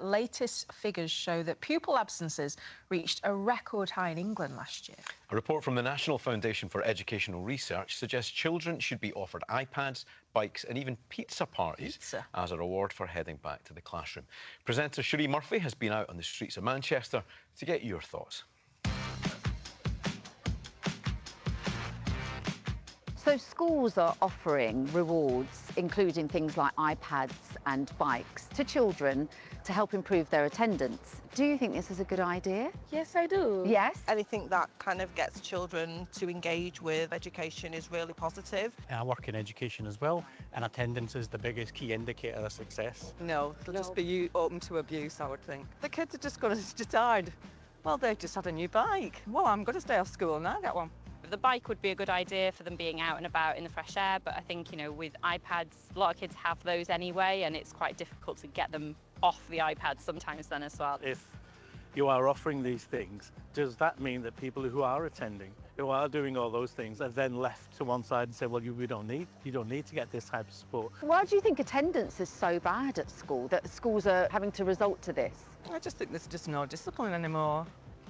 latest figures show that pupil absences reached a record high in England last year. A report from the National Foundation for Educational Research suggests children should be offered iPads, bikes and even pizza parties as a reward for heading back to the classroom. Presenter Cherie Murphy has been out on the streets of Manchester to get your thoughts. So schools are offering rewards, including things like iPads and bikes, to children to help improve their attendance. Do you think this is a good idea? Yes, I do. Yes? Anything that kind of gets children to engage with education is really positive. I work in education as well, and attendance is the biggest key indicator of success. No, they'll just be open to abuse, I would think. The kids are just going to decide, well, they've just had a new bike. Well, I'm going to stay off school and I'll get one. The bike would be a good idea for them being out and about in the fresh air, but I think, you know, with iPads, a lot of kids have those anyway, and it's quite difficult to get them off the iPad sometimes then as well. If you are offering these things, does that mean that people who are attending, who are doing all those things, are then left to one side and say, well, you don't need to get this type of support? Why do you think attendance is so bad at school, that schools are having to resort to this? I just think there's just no discipline anymore.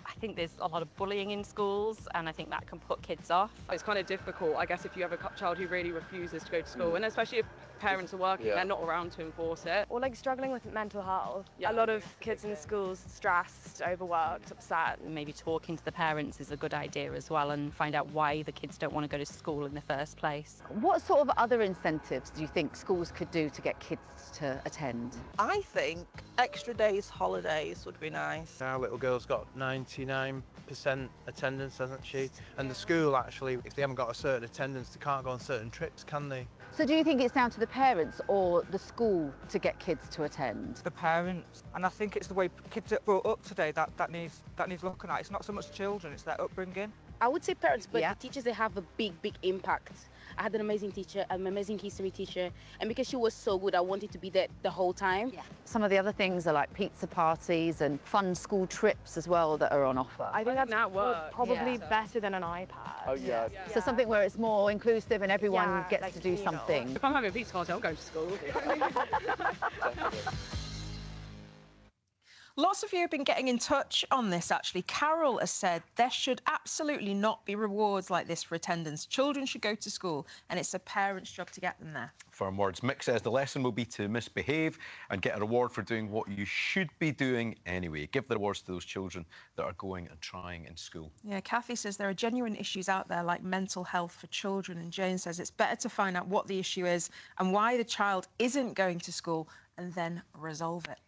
I think there's a lot of bullying in schools, and I think that can put kids off. It's kind of difficult, I guess, if you have a child who really refuses to go to school, and especially if parents are working, they're not around to enforce it. Or like struggling with mental health. A lot of kids in schools stressed, overworked, upset. Maybe talking to the parents is a good idea as well, and find out why the kids don't want to go to school in the first place. What sort of other incentives do you think schools could do to get kids to attend? I think extra days, holidays would be nice. Our little girl's got 99% attendance, hasn't she? And the school, actually, if they haven't got a certain attendance, they can't go on certain trips, can they? So do you think it's down to the parents or the school to get kids to attend? The parents, and I think it's the way kids are brought up today that needs looking at. It's not so much children, it's their upbringing. I would say parents, but the teachers, they have a big impact. I had an amazing teacher, an amazing history teacher, and because she was so good, I wanted to be there the whole time. Some of the other things are like pizza parties and fun school trips as well that are on offer. I think that's probably better than an iPad. Oh, yeah. So something where it's more inclusive and everyone gets like, to do something. If I'm having a pizza party, I'll go to school. Lots of you have been getting in touch on this, actually. Carol has said there should absolutely not be rewards like this for attendance. Children should go to school, and it's a parent's job to get them there. Firm words. Mick says the lesson will be to misbehave and get a reward for doing what you should be doing anyway. Give the rewards to those children that are going and trying in school. Yeah, Kathy says there are genuine issues out there like mental health for children, and Jane says it's better to find out what the issue is and why the child isn't going to school and then resolve it.